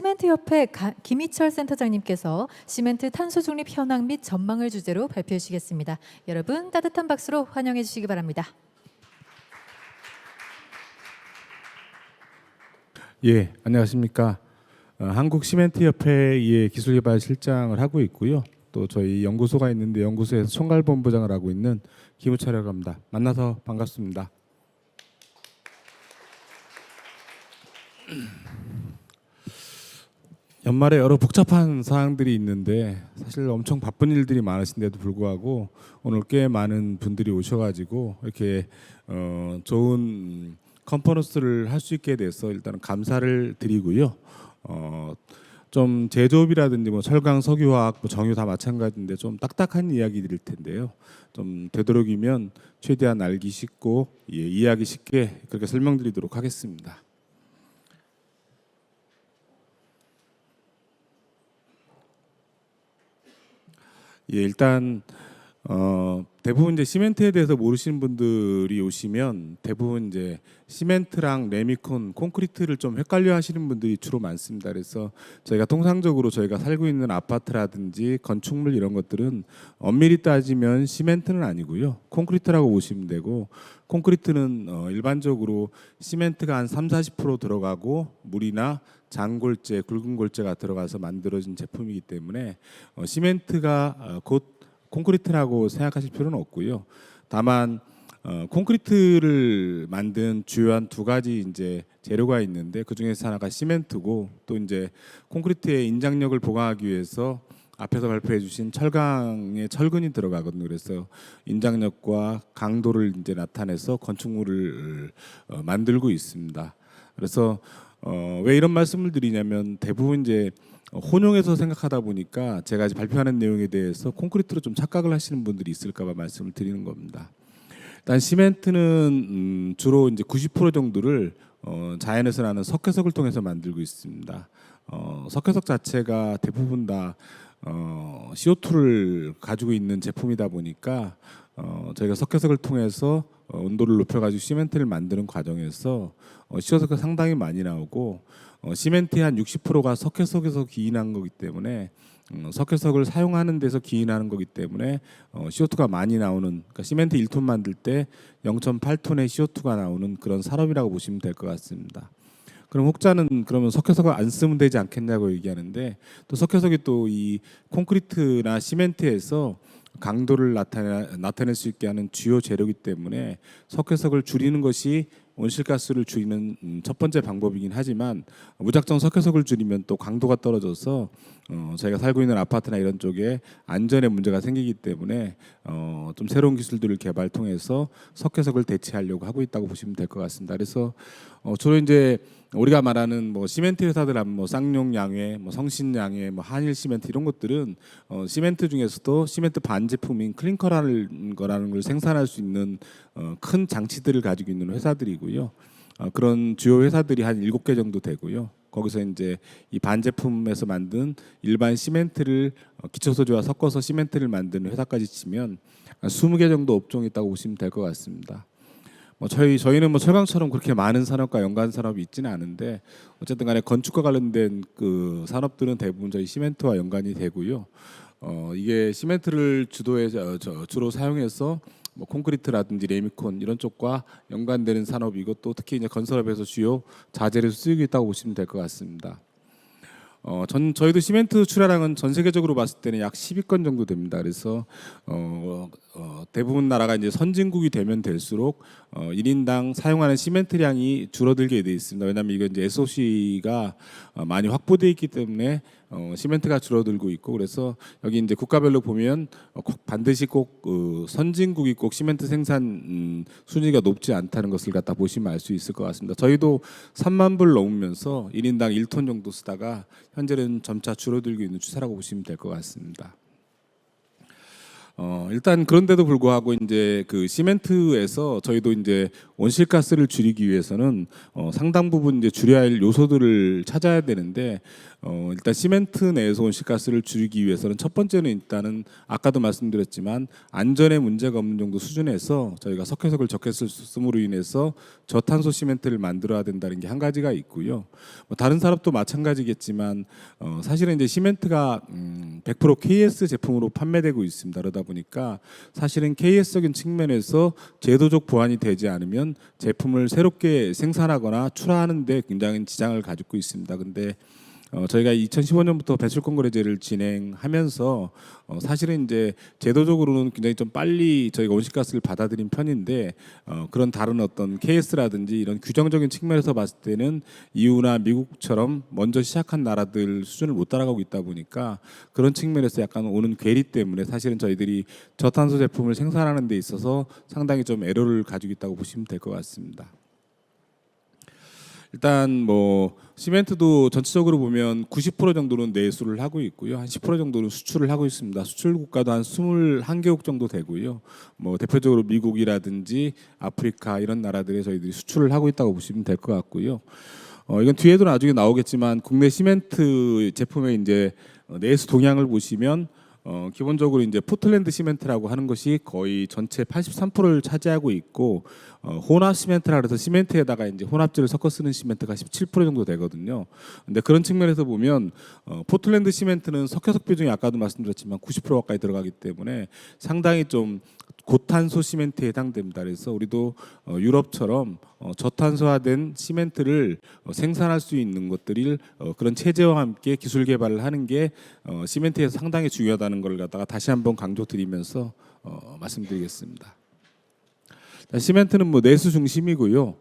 시멘트협회 김희철 센터장님께서 시멘트 탄소 중립 현황 및 전망을 주제로 발표해 주시겠습니다. 여러분 따뜻한 박수로 환영해 주시기 바랍니다. 예, 안녕하십니까. 한국시멘트협회의 기술개발실장을 하고 있고요. 또 저희 연구소가 있는데 연구소에서 총괄본부장을 하고 있는 김우철이라고 합니다. 만나서 반갑습니다. 연말에 여러 복잡한 사항들이 있는데 사실 엄청 바쁜 일들이 많으신데도 불구하고 오늘 꽤 많은 분들이 오셔가지고 이렇게 좋은 컨퍼런스를 할 수 있게 돼서 일단은 감사를 드리고요. 좀 제조업이라든지 뭐 철강, 석유화학, 뭐 정유 다 마찬가지인데 좀 딱딱한 이야기들일 텐데요. 좀 되도록이면 최대한 알기 쉽고 이해하기 쉽게 그렇게 설명드리도록 하겠습니다. 예, 일단 대부분 이제 시멘트에 대해서 모르시는 분들이 오시면 대부분 이제 시멘트랑 레미콘, 콘크리트를 좀 헷갈려 하시는 분들이 주로 많습니다. 그래서 저희가 통상적으로 저희가 살고 있는 아파트라든지 건축물 이런 것들은 엄밀히 따지면 시멘트는 아니고요. 콘크리트라고 보시면 되고, 콘크리트는 일반적으로 시멘트가 한 30-40% 들어가고 물이나 장골재, 굵은 골재가 들어가서 만들어진 제품이기 때문에 시멘트가 곧 콘크리트라고 생각하실 필요는 없고요. 다만 콘크리트를 만든 주요한 두 가지 이제 재료가 있는데 그 중에서 하나가 시멘트고, 또 이제 콘크리트의 인장력을 보강하기 위해서 앞에서 발표해 주신 철강의 철근이 들어가거든요. 그래서 인장력과 강도를 이제 나타내서 건축물을 만들고 있습니다. 그래서 왜 이런 말씀을 드리냐면 대부분 이제 혼용해서 생각하다 보니까 제가 발표하는 내용에 대해서 콘크리트로 좀 착각을 하시는 분들이 있을까봐 말씀을 드리는 겁니다. 일단 시멘트는 주로 이제 90% 정도를 자연에서 나는 석회석을 통해서 만들고 있습니다. 석회석 자체가 대부분 다 CO2를 가지고 있는 제품이다 보니까 저희가 석회석을 통해서 온도를 높여가지고 시멘트를 만드는 과정에서 CO2가 상당히 많이 나오고 시멘트의 한 60%가 석회석에서 기인한 거기 때문에 석회석을 사용하는 데서 기인하는 거기 때문에 CO2가 많이 나오는, 그러니까 시멘트 1톤 만들 때 0.8톤의 CO2가 나오는 그런 산업이라고 보시면 될 것 같습니다. 그럼 혹자는 그러면 석회석을 안 쓰면 되지 않겠냐고 얘기하는데, 또 석회석이 또 이 콘크리트나 시멘트에서 강도를 나타낼 수 있게 하는 주요 재료이기 때문에 석회석을 줄이는 것이 온실가스를 줄이는 첫 번째 방법이긴 하지만 무작정 석회석을 줄이면 또 강도가 떨어져서 저희가 살고 있는 아파트나 이런 쪽에 안전에 문제가 생기기 때문에 좀 새로운 기술들을 개발 통해서 석회석을 대체하려고 하고 있다고 보시면 될 것 같습니다. 그래서 주로 이제 우리가 말하는 뭐 시멘트 회사들 하면 뭐 쌍용 양회, 뭐 성신 양회, 뭐 한일 시멘트 이런 것들은 시멘트 중에서도 시멘트 반제품인 클링커라는 거라는 걸 생산할 수 있는 큰 장치들을 가지고 있는 회사들이고요. 그런 주요 회사들이 한 7개 정도 되고요. 거기서 이제 이 반제품에서 만든 일반 시멘트를 기초소재와 섞어서 시멘트를 만드는 회사까지 치면 한 20개 정도 업종이 있다고 보시면 될 것 같습니다. 뭐 저희는 뭐 철강처럼 그렇게 많은 산업과 연관 산업이 있지는 않은데 어쨌든 간에 건축과 관련된 그 산업들은 대부분 저희 시멘트와 연관이 되고요. 이게 시멘트를 주로 사용해서 뭐 콘크리트라든지 레미콘 이런 쪽과 연관되는 산업이고, 또 특히 이제 건설업에서 주요 자재로 쓰이고 있다고 보시면 될 것 같습니다. 저희도 시멘트 출하량은 전 세계적으로 봤을 때는 약 10위권 정도 됩니다. 그래서 대부분 나라가 이제 선진국이 되면 될수록 1인당 사용하는 시멘트량이 줄어들게 돼 있습니다. 왜냐하면 이건 이제 SOC가 많이 확보되어 있기 때문에 시멘트가 줄어들고 있고, 그래서 여기 이제 국가별로 보면 반드시 꼭 선진국이 꼭 시멘트 생산 순위가 높지 않다는 것을 갖다 보시면 알 수 있을 것 같습니다. 저희도 3만 불 넘으면서 1인당 1톤 정도 쓰다가 현재는 점차 줄어들고 있는 추세라고 보시면 될 것 같습니다. 일단 그런데도 불구하고 이제 그 시멘트에서 저희도 이제 온실가스를 줄이기 위해서는 상당 부분 이제 줄여야 할 요소들을 찾아야 되는데 일단 시멘트 내에서 온실가스를 줄이기 위해서는 첫 번째는 일단은 아까도 말씀드렸지만 안전에 문제가 없는 정도 수준에서 저희가 석회석을 적게 쓰므로 인해서 저탄소 시멘트를 만들어야 된다는 게 한 가지가 있고요. 뭐 다른 산업도 마찬가지겠지만 사실은 이제 시멘트가 100% KS 제품으로 판매되고 있습니다. 그러다 보니까 사실은 KS적인 측면에서 제도적 보완이 되지 않으면 제품을 새롭게 생산하거나 출하하는 데 굉장히 지장을 가지고 있습니다. 근데 저희가 2015년부터 배출권 거래제를 진행하면서 사실은 이제 제도적으로는 굉장히 좀 빨리 저희가 온실가스를 받아들인 편인데 그런 다른 어떤 KS라든지 이런 규정적인 측면에서 봤을 때는 EU나 미국처럼 먼저 시작한 나라들 수준을 못 따라가고 있다 보니까 그런 측면에서 약간 오는 괴리 때문에 사실은 저희들이 저탄소 제품을 생산하는 데 있어서 상당히 좀 애로를 가지고 있다고 보시면 될 것 같습니다. 일단 뭐 시멘트도 전체적으로 보면 90% 정도는 내수를 하고 있고요. 한 10% 정도는 수출을 하고 있습니다. 수출 국가도 한 21개국 정도 되고요. 뭐 대표적으로 미국이라든지 아프리카 이런 나라들에 저희들이 수출을 하고 있다고 보시면 될 것 같고요. 이건 뒤에도 나중에 나오겠지만 국내 시멘트 제품의 이제 내수 동향을 보시면 기본적으로 이제 포틀랜드 시멘트라고 하는 것이 거의 전체 83%를 차지하고 있고 혼합 시멘트라 그래서 시멘트에다가 이제 혼합질을 섞어 쓰는 시멘트가 17% 정도 되거든요. 근데 그런 측면에서 보면 포틀랜드 시멘트는 석회석 비중이 아까도 말씀드렸지만 90% 가까이 들어가기 때문에 상당히 좀 고탄소 시멘트에 해당됩니다. 그래서 우리도 유럽처럼 저탄소화된 시멘트를 생산할 수 있는 것들을 그런 체제와 함께 기술 개발을 하는 게 시멘트에서 상당히 중요하다는 걸 갖다가 다시 한번 강조드리면서 말씀드리겠습니다. 시멘트는 뭐 내수 중심이고요.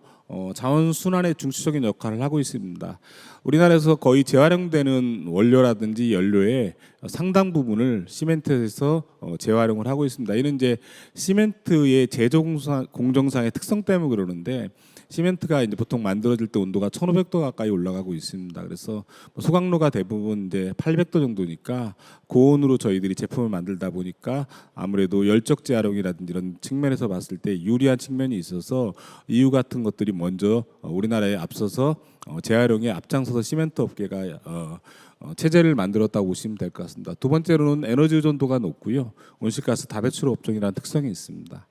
자원 순환의 중추적인 역할을 하고 있습니다. 우리나라에서 거의 재활용되는 원료라든지 연료의 상당 부분을 시멘트에서 재활용을 하고 있습니다. 이는 이제 시멘트의 제조 공정상의 특성 때문에 그러는데 시멘트가 이제 보통 만들어질 때 온도가 1,500도 가까이 올라가고 있습니다. 그래서 소각로가 대부분 이제 800도 정도니까 고온으로 저희들이 제품을 만들다 보니까 아무래도 열적 재활용이라든지 이런 측면에서 봤을 때 유리한 측면이 있어서 EU 같은 것들이 먼저 우리나라에 앞서서 재활용에 앞장서서 시멘트 업계가 체제를 만들었다고 보시면 될 것 같습니다. 두 번째로는 에너지 의존도가 높고요. 온실가스 다배출 업종이라는 특성이 있습니다.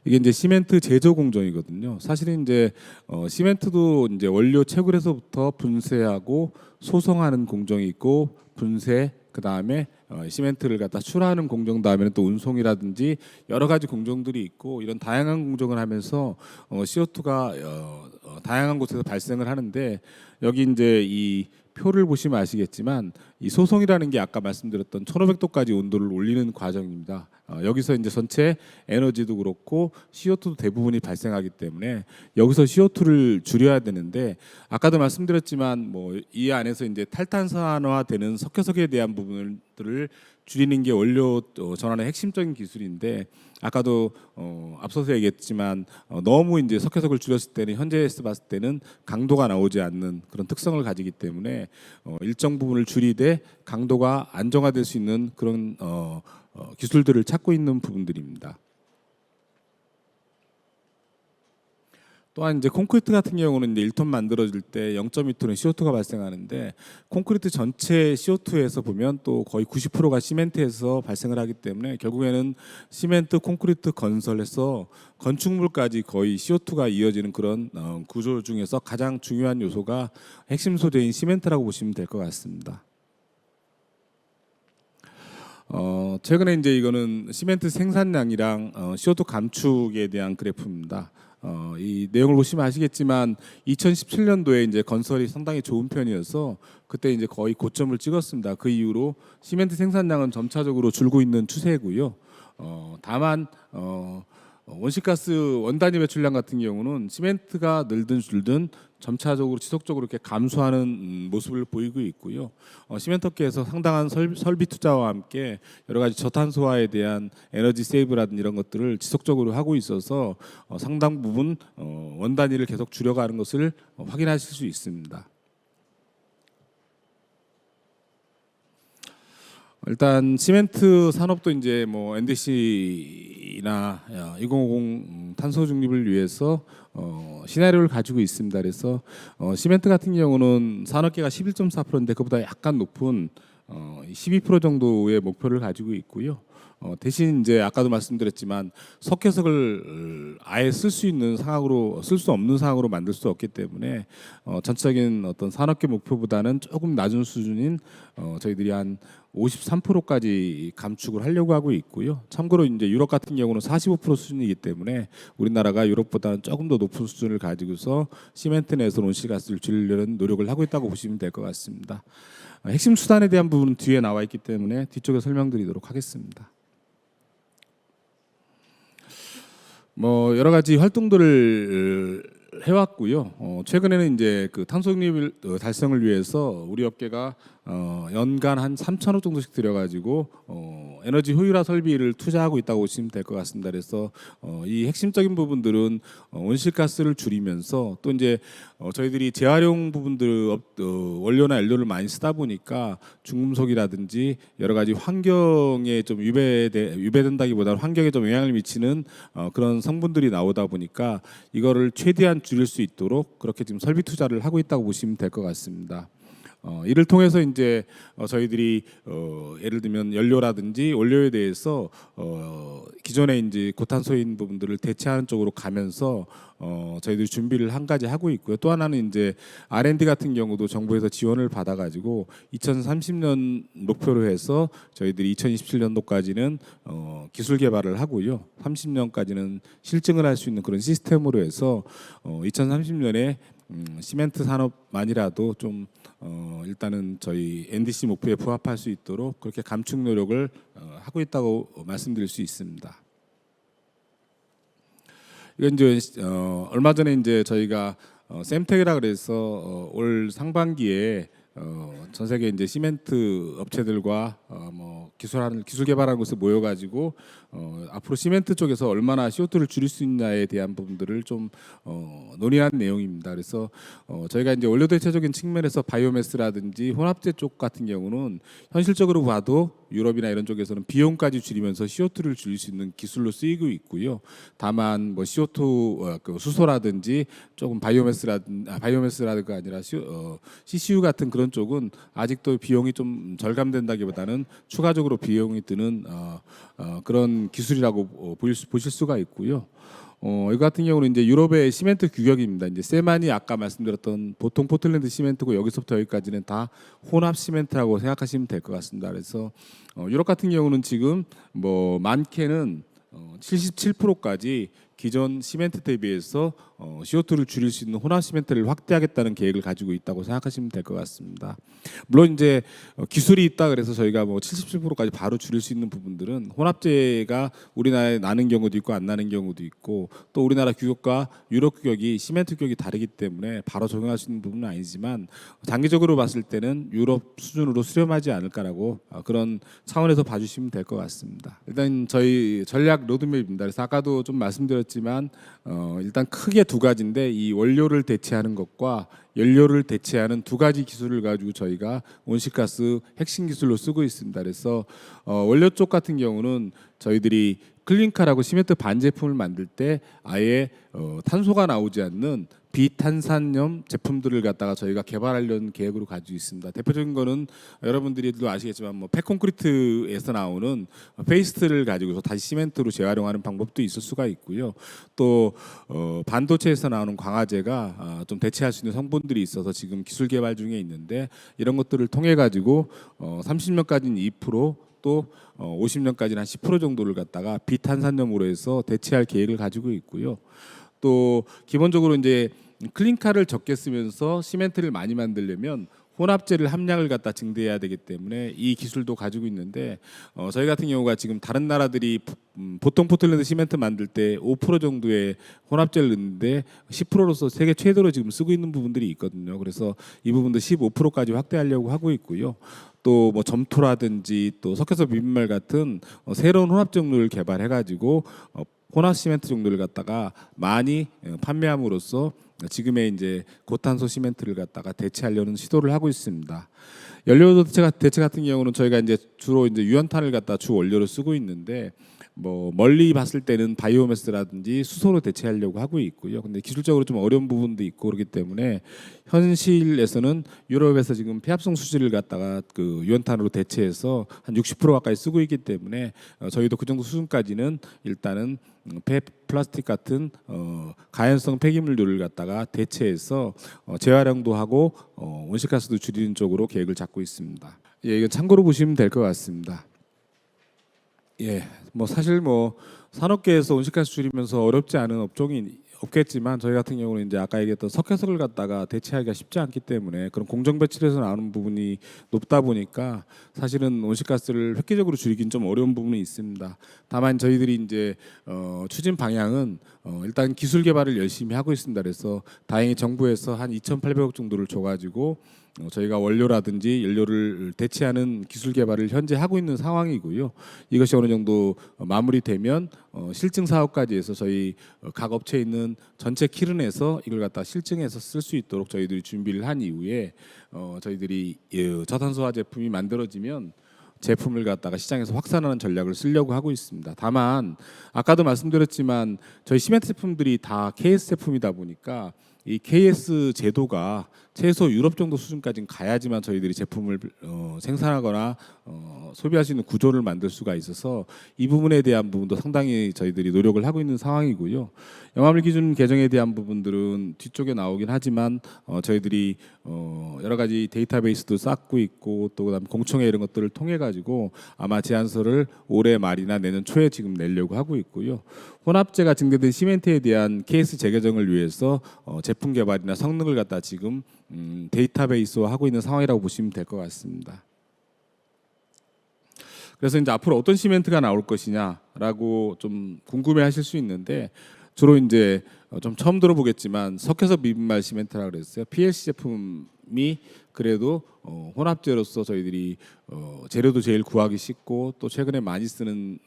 이게 이제 시멘트 제조 공정이거든요. 사실은 이제 시멘트도 이제 원료 채굴에서부터 분쇄하고 소성하는 공정이 있고 분쇄 그 다음에 시멘트를 갖다 출하하는 공정 다음에는 또 운송이라든지 여러 가지 공정들이 있고 이런 다양한 공정을 하면서 CO2가 다양한 곳에서 발생을 하는데 여기 이제 이 표를 보시면 아시겠지만 이 소송이라는 게 아까 말씀드렸던 1,500도까지 온도를 올리는 과정입니다. 여기서 이제 전체 에너지도 그렇고 CO2도 대부분이 발생하기 때문에 여기서 CO2를 줄여야 되는데 아까도 말씀드렸지만 뭐 이 안에서 이제 탈탄산화되는 석회석에 대한 부분들을 줄이는 게 원료 전환의 핵심적인 기술인데 아까도 앞서서 얘기했지만 너무 이제 석회석을 줄였을 때는 현재에서 봤을 때는 강도가 나오지 않는 그런 특성을 가지기 때문에 일정 부분을 줄이되 강도가 안정화될 수 있는 그런 기술들을 찾고 있는 부분들입니다. 또한 이제 콘크리트 같은 경우는 이제 1톤 만들어질 때 0.2톤의 CO2가 발생하는데 콘크리트 전체 CO2에서 보면 또 거의 90%가 시멘트에서 발생을 하기 때문에 결국에는 시멘트 콘크리트 건설에서 건축물까지 거의 CO2가 이어지는 그런 구조 중에서 가장 중요한 요소가 핵심 소재인 시멘트라고 보시면 될 것 같습니다. 최근에 이제 이거는 시멘트 생산량이랑 CO2 감축에 대한 그래프입니다. 이 내용을 보시면 아시겠지만 2017년도에 이제 건설이 상당히 좋은 편이어서 그때 이제 거의 고점을 찍었습니다. 그 이후로 시멘트 생산량은 점차적으로 줄고 있는 추세고요. 다만 온실가스 원단위 배출량 같은 경우는 시멘트가 늘든 줄든 점차적으로 지속적으로 이렇게 감소하는 모습을 보이고 있고요. 시멘트업계에서 상당한 설비 투자와 함께 여러 가지 저탄소화에 대한 에너지 세이브라든지 이런 것들을 지속적으로 하고 있어서 상당 부분 원단위를 계속 줄여가는 것을 확인하실 수 있습니다. 일단 시멘트 산업도 이제 뭐 NDC나 2050 탄소 중립을 위해서 시나리오를 가지고 있습니다. 그래서 시멘트 같은 경우는 산업계가 11.4%인데 그보다 약간 높은 12% 정도의 목표를 가지고 있고요. 대신 이제 아까도 말씀드렸지만 석회석을 아예 쓸 수 있는 상황으로 쓸 수 없는 상황으로 만들 수 없기 때문에 전체적인 어떤 산업계 목표보다는 조금 낮은 수준인 저희들이 한 53%까지 감축을 하려고 하고 있고요. 참고로 이제 유럽 같은 경우는 45% 수준이기 때문에 우리나라가 유럽보다는 조금 더 높은 수준을 가지고서 시멘트 내에서 온실가스를 줄이려는 노력을 하고 있다고 보시면 될 것 같습니다. 핵심 수단에 대한 부분은 뒤에 나와 있기 때문에 뒤쪽에 설명드리도록 하겠습니다. 뭐 여러 가지 활동들을 해왔고요. 최근에는 이제 그 탄소 중립 달성을 위해서 우리 업계가 연간 한 3천억 정도씩 들여가지고 에너지 효율화 설비를 투자하고 있다고 보시면 될 것 같습니다. 그래서 이 핵심적인 부분들은 온실가스를 줄이면서 또 이제 저희들이 재활용 부분들 원료나 연료를 많이 쓰다 보니까 중금속이라든지 여러 가지 환경에 좀 유배된다기보다는 환경에 좀 영향을 미치는 그런 성분들이 나오다 보니까 이거를 최대한 줄일 수 있도록 그렇게 지금 설비 투자를 하고 있다고 보시면 될 것 같습니다. 이를 통해서 이제 저희들이 예를 들면 연료라든지 원료에 대해서 기존에 이제 고탄소인 부분들을 대체하는 쪽으로 가면서 저희들이 준비를 한 가지 하고 있고요. 또 하나는 이제 R&D 같은 경우도 정부에서 지원을 받아가지고 2030년 목표로 해서 저희들이 2027년도까지는 기술 개발을 하고요. 30년까지는 실증을 할 수 있는 그런 시스템으로 해서 2030년에 시멘트 산업만이라도 좀 일단은 저희 NDC 목표에 부합할 수 있도록 그렇게 감축 노력을 하고 있다고 말씀드릴 수 있습니다. 이건 이제 얼마 전에 이제 저희가 샘텍이라 그래서 올 상반기에 전 세계 이제 시멘트 업체들과 뭐 기술 개발하는 곳에 모여가지고 앞으로 시멘트 쪽에서 얼마나 CO2를 줄일 수 있냐에 대한 부분들을 좀 논의한 내용입니다. 그래서 저희가 이제 원료 대체적인 측면에서 바이오매스라든지 혼합재 쪽 같은 경우는 현실적으로 봐도 유럽이나 이런 쪽에서는 비용까지 줄이면서 CO2를 줄일 수 있는 기술로 쓰이고 있고요. 다만 뭐 CO2 그 수소라든지 조금 바이오매스라든가 아니라 CCU 같은 그런 쪽은 아직도 비용이 좀 절감된다기보다는 추가적으로 비용이 드는 그런 기술이라고 보실 수가 있고요. 이거 같은 경우는 이제 유럽의 시멘트 규격입니다. 이제 세만이 아까 말씀드렸던 보통 포틀랜드 시멘트고 여기서부터 여기까지는 다 혼합 시멘트라고 생각하시면 될 것 같습니다. 그래서 유럽 같은 경우는 지금 뭐 많게는 77%까지 기존 시멘트 대비해서 CO2를 줄일 수 있는 혼합 시멘트를 확대하겠다는 계획을 가지고 있다고 생각하시면 될 것 같습니다. 물론 이제 기술이 있다 그래서 저희가 뭐 77%까지 바로 줄일 수 있는 부분들은 혼합재가 우리나라에 나는 경우도 있고 안 나는 경우도 있고 또 우리나라 규격과 유럽 규격이 시멘트 규격이 다르기 때문에 바로 적용할 수 있는 부분은 아니지만 장기적으로 봤을 때는 유럽 수준으로 수렴하지 않을까라고 그런 차원에서 봐주시면 될 것 같습니다. 일단 저희 전략 로드맵입니다. 그래서 아까도 좀 말씀드렸지만 일단 크게 두 가지인데 이 원료를 대체하는 것과 연료를 대체하는 두 가지 기술을 가지고 저희가 온실가스 핵심 기술로 쓰고 있습니다. 그래서 원료 쪽 같은 경우는 저희들이 클린카라고 시멘트 반제품을 만들 때 아예 탄소가 나오지 않는 비탄산염 제품들을 갖다가 저희가 개발하려는 계획으로 가지고 있습니다. 대표적인 거는 여러분들이도 아시겠지만 뭐 폐콘크리트에서 나오는 페이스트를 가지고서 다시 시멘트로 재활용하는 방법도 있을 수가 있고요. 또 반도체에서 나오는 광화제가 좀 대체할 수 있는 성분들이 있어서 지금 기술 개발 중에 있는데 이런 것들을 통해 가지고 30년까지는 2%, 또 50년까지는 한 10% 정도를 갖다가 비탄산염으로 해서 대체할 계획을 가지고 있고요. 또 기본적으로 이제 클린카를 적게 쓰면서 시멘트를 많이 만들려면 혼합재를 함량을 갖다 증대해야 되기 때문에 이 기술도 가지고 있는데 저희 같은 경우가 지금 다른 나라들이 보통 포틀랜드 시멘트 만들 때 5% 정도의 혼합재를 넣는데 10%로서 세계 최대로 지금 쓰고 있는 부분들이 있거든요. 그래서 이 부분도 15%까지 확대하려고 하고 있고요. 또 뭐 점토라든지 또 석회소 비빔말 같은 새로운 혼합 종류를 개발해가지고 혼합 시멘트 종류를 갖다가 많이 판매함으로써 지금의 이제 고탄소 시멘트를 갖다가 대체하려는 시도를 하고 있습니다. 연료 대체 같은 경우는 저희가 이제 주로 이제 유연탄을 갖다 주 원료로 쓰고 있는데 뭐 멀리 봤을 때는 바이오매스라든지 수소로 대체하려고 하고 있고요. 근데 기술적으로 좀 어려운 부분도 있고 그렇기 때문에 현실에서는 유럽에서 지금 폐합성 수지를 갖다가 그 유연탄으로 대체해서 한 60% 가까이 쓰고 있기 때문에 저희도 그 정도 수준까지는 일단은 플라스틱 같은 가연성 폐기물들을 갖다가 대체해서 재활용도 하고 온실가스도 줄이는 쪽으로 계획을 잡고 있습니다. 예, 이건 참고로 보시면 될 것 같습니다. 예, 뭐 사실 뭐 산업계에서 온실가스 줄이면서 어렵지 않은 업종이 없겠지만 저희 같은 경우는 이제 아까 얘기했던 석회석을 갖다가 대체하기가 쉽지 않기 때문에 그런 공정 배출에서 나오는 부분이 높다 보니까 사실은 온실가스를 획기적으로 줄이긴 좀 어려운 부분이 있습니다. 다만 저희들이 이제 추진 방향은 일단 기술 개발을 열심히 하고 있습니다. 그래서 다행히 정부에서 한 2,800억 정도를 줘가지고 저희가 원료라든지 연료를 대체하는 기술 개발을 현재 하고 있는 상황이고요. 이것이 어느 정도 마무리되면 실증 사업까지 해서 저희 각 업체에 있는 전체 킬은에서 이걸 갖다 실증해서 쓸 수 있도록 저희들이 준비를 한 이후에 저희들이 저탄소화 제품이 만들어지면 제품을 갖다가 시장에서 확산하는 전략을 쓰려고 하고 있습니다. 다만 아까도 말씀드렸지만 저희 시멘트 제품들이 다 KS 제품이다 보니까 이 KS 제도가 최소 유럽 정도 수준까지는 가야지만 저희들이 제품을 생산하거나 소비할 수 있는 구조를 만들 수가 있어서 이 부분에 대한 부분도 상당히 저희들이 노력을 하고 있는 상황이고요. 영업일 기준 개정에 대한 부분들은 뒤쪽에 나오긴 하지만 저희들이 여러 가지 데이터베이스도 쌓고 있고 또 그다음 공청회 이런 것들을 통해 가지고 아마 제안서를 올해 말이나 내년 초에 지금 내려고 하고 있고요. 혼합재가 증대된 시멘트에 대한 KS 재개정을 위해서 제품 개발이나 성능을 갖다 지금 데이터베이스화 하고 있는 상황이라고 보시면 될 것 같습니다. 그래서 이제 앞으로 어떤 시멘트가 나올 것이냐라고 좀 궁금해하실 수 있는데 주로 이제 좀 처음 들어보겠지만 석회석 미분말 시멘트라고 그랬어요. PLC 제품이 그래도 혼합재로서 저희들이 재료도 제일 구하기 쉽고 또 최근에 많이 쓰는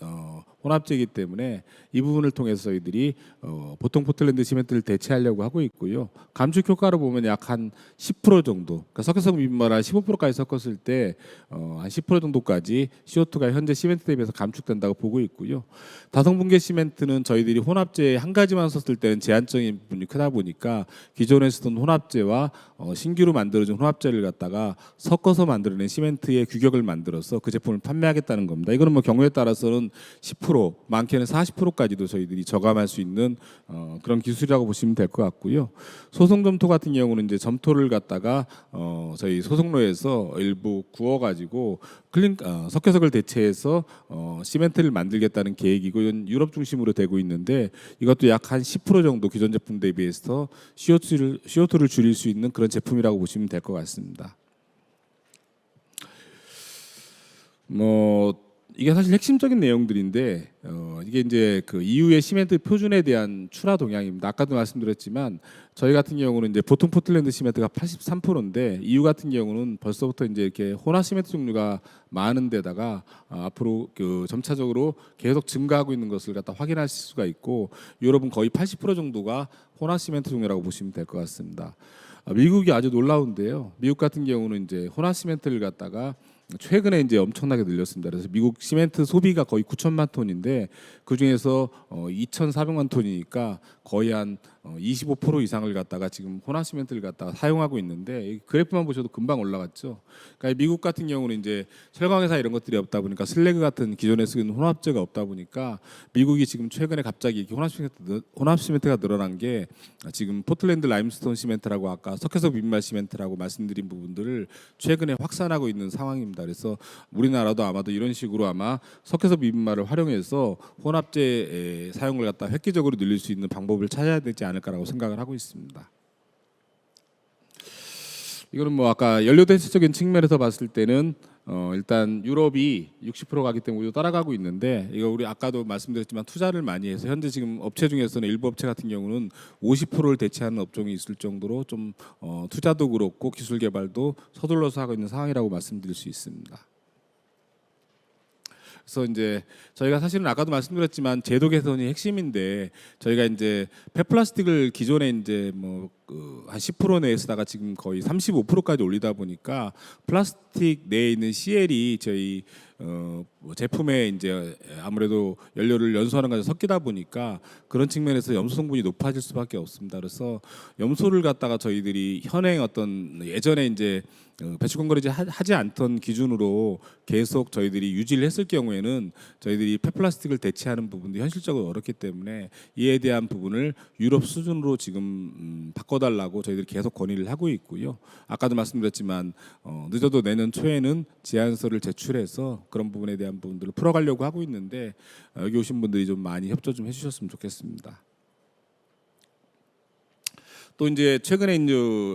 혼합재이기 때문에 이 부분을 통해서 저희들이 보통 포틀랜드 시멘트를 대체하려고 하고 있고요. 감축 효과로 보면 약 한 10% 정도, 그러니까 석회석 미분말을 한 15%까지 섞었을 때 한 10% 정도까지 CO2가 현재 시멘트 대비해서 감축된다고 보고 있고요. 다성분계 시멘트는 저희들이 혼합재 한 가지만 썼을 때는 제한적인 부분이 크다 보니까 기존에 쓰던 혼합재와 신규로 만들어진 혼합재를 갖다가 섞어서 만들어낸 시멘트의 규격을 만들어서 그 제품을 판매하겠다는 겁니다. 이거는 뭐 경우에 따라서는 10%, 많게는 40%까지도 저희들이 저감할 수 있는 그런 기술이라고 보시면 될 것 같고요. 소송 점토 같은 경우는 이제 점토를 갖다가 저희 소송로에서 일부 구워가지고 석회석을 대체해서 시멘트를 만들겠다는 계획이고 이건 유럽 중심으로 되고 있는데 이것도 약 한 10% 정도 기존 제품 대비해서 CO2를 줄일 수 있는 그런 제품이라고 보시면 될 것 같습니다. 뭐 이게 사실 핵심적인 내용들인데 이게 이제 그 EU의 시멘트 표준에 대한 출하 동향입니다. 아까도 말씀드렸지만 저희 같은 경우는 이제 보통 포틀랜드 시멘트가 83%인데 EU 같은 경우는 벌써부터 이제 이렇게 혼합 시멘트 종류가 많은 데다가 앞으로 그 점차적으로 계속 증가하고 있는 것을 갖다 확인하실 수가 있고 유럽은 거의 80% 정도가 혼합 시멘트 종류라고 보시면 될 것 같습니다. 미국이 아주 놀라운데요. 미국 같은 경우는 이제 혼합 시멘트를 갖다가 최근에 이제 엄청나게 늘렸습니다. 그래서 미국 시멘트 소비가 거의 9천만 톤인데 그 중에서 2,400만 톤이니까 거의 한 25% 이상을 갖다가 지금 혼합 시멘트를 갖다가 사용하고 있는데 이 그래프만 보셔도 금방 올라갔죠. 그러니까 미국 같은 경우는 이제 철강회사 이런 것들이 없다 보니까 슬래그 같은 기존에 쓰는 혼합재가 없다 보니까 미국이 지금 최근에 갑자기 이렇게 혼합 시멘트가 늘어난 게 지금 포틀랜드 라임스톤 시멘트라고 아까 석회석 미분말 시멘트라고 말씀드린 부분들을 최근에 확산하고 있는 상황입니다. 그래서 우리나라도 아마도 이런 식으로 아마 석회석 미분말을 활용해서 혼합재 사용을 갖다 획기적으로 늘릴 수 있는 방법을 찾아야 되지 않을까라고 생각을 하고 있습니다. 이거는 뭐 아까 연료 대체적인 측면에서 봤을 때는 일단 유럽이 60% 가기 때문에 우리도 따라가고 있는데 이거 우리 아까도 말씀드렸지만 투자를 많이 해서 현재 지금 업체 중에서는 일부 업체 같은 경우는 50%를 대체하는 업종이 있을 정도로 좀 투자도 그렇고 기술 개발도 서둘러서 하고 있는 상황이라고 말씀드릴 수 있습니다. 그래서 이제 저희가 사실은 아까도 말씀드렸지만 제도 개선이 핵심인데 저희가 이제 폐플라스틱을 기존에 이제 뭐 한 10% 내에서다가 지금 거의 35%까지 올리다 보니까 플라스틱 내에 있는 CL이 저희 뭐 제품에 이제 아무래도 연료를 연소하는 것에 섞이다 보니까 그런 측면에서 염소 성분이 높아질 수밖에 없습니다. 그래서 염소를 갖다가 저희들이 현행 어떤 예전에 이제 배출권거래제 하지 않던 기준으로 계속 저희들이 유지를 했을 경우에는 저희들이 폐플라스틱을 대체하는 부분도 현실적으로 어렵기 때문에 이에 대한 부분을 유럽 수준으로 지금 바꿔달라고 저희들이 계속 건의를 하고 있고요. 아까도 말씀드렸지만 늦어도 내년 초에는 제안서를 제출해서 그런 부분에 대한 부분들을 풀어가려고 하고 있는데 여기 오신 분들이 좀 많이 협조 좀 해주셨으면 좋겠습니다. 또 이제 최근에 이제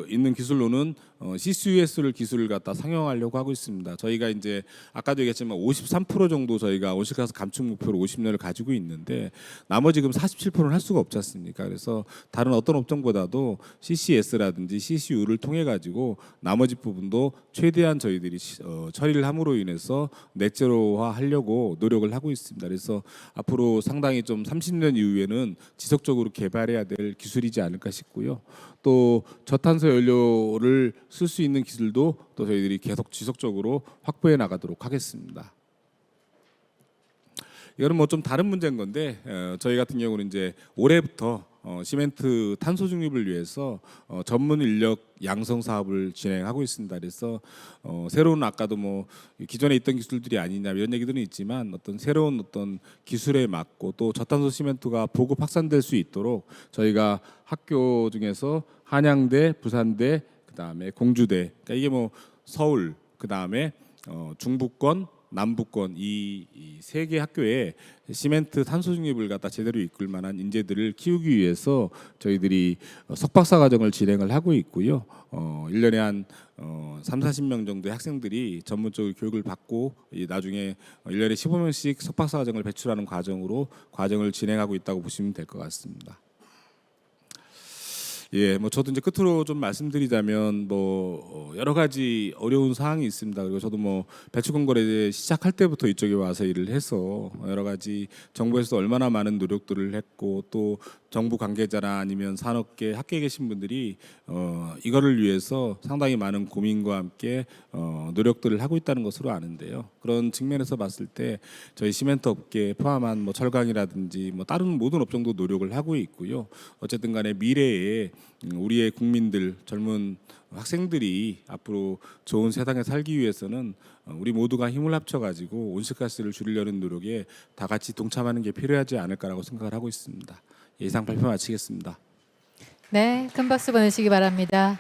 있는 기술로는 CCUS를 기술을 갖다 상용하려고 하고 있습니다. 저희가 이제 아까도 얘기했지만 53% 정도 저희가 온실가스 감축 목표로 50년을 가지고 있는데 나머지 지금 47%는 할 수가 없지 않습니까? 그래서 다른 어떤 업종보다도 CCS라든지 CCU를 통해 가지고 나머지 부분도 최대한 저희들이 처리를 함으로 인해서 넷제로화 하려고 노력을 하고 있습니다. 그래서 앞으로 상당히 좀 30년 이후에는 지속적으로 개발해야 될 기술이지 않을까 싶고요. 또 저탄소 연료를 쓸 수 있는 기술도 또 저희들이 계속 지속적으로 확보해 나가도록 하겠습니다. 이거는 뭐 좀 다른 문제인 건데 저희 같은 경우는 이제 올해부터 시멘트 탄소 중립을 위해서 전문 인력 양성 사업을 진행하고 있습니다. 그래서 새로운 아까도 뭐 기존에 있던 기술들이 아니냐 이런 얘기들은 있지만 어떤 새로운 어떤 기술에 맞고 또 저탄소 시멘트가 보급 확산될 수 있도록 저희가 학교 중에서 한양대, 부산대, 그다음에 공주대, 그러니까 이게 뭐 서울, 그다음에 중부권, 남부권 이 세 개 학교에 시멘트 탄소 중립을 갖다 제대로 이끌 만한 인재들을 키우기 위해서 저희들이 석박사 과정을 진행을 하고 있고요. 1년에 한 3, 40명 정도의 학생들이 전문적으로 교육을 받고 나중에 1년에 15명씩 석박사 과정을 배출하는 과정을 진행하고 있다고 보시면 될 것 같습니다. 예, 뭐 저도 이제 끝으로 좀 말씀드리자면 뭐 여러 가지 어려운 사항이 있습니다. 그리고 저도 뭐 배출권거래 시작할 때부터 이쪽에 와서 일을 해서 여러 가지 정부에서 얼마나 많은 노력들을 했고 또 정부 관계자나 아니면 산업계 학계에 계신 분들이 이거를 위해서 상당히 많은 고민과 함께 노력들을 하고 있다는 것으로 아는데요. 그런 측면에서 봤을 때 저희 시멘트 업계 포함한 뭐 철강이라든지 뭐 다른 모든 업종도 노력을 하고 있고요. 어쨌든 간에 미래에 우리의 국민들 젊은 학생들이 앞으로 좋은 세상에 살기 위해서는 우리 모두가 힘을 합쳐가지고 온실가스를 줄이려는 노력에 다 같이 동참하는 게 필요하지 않을까라고 생각을 하고 있습니다. 이상 발표 마치겠습니다. 네, 큰 박수 보내시기 바랍니다.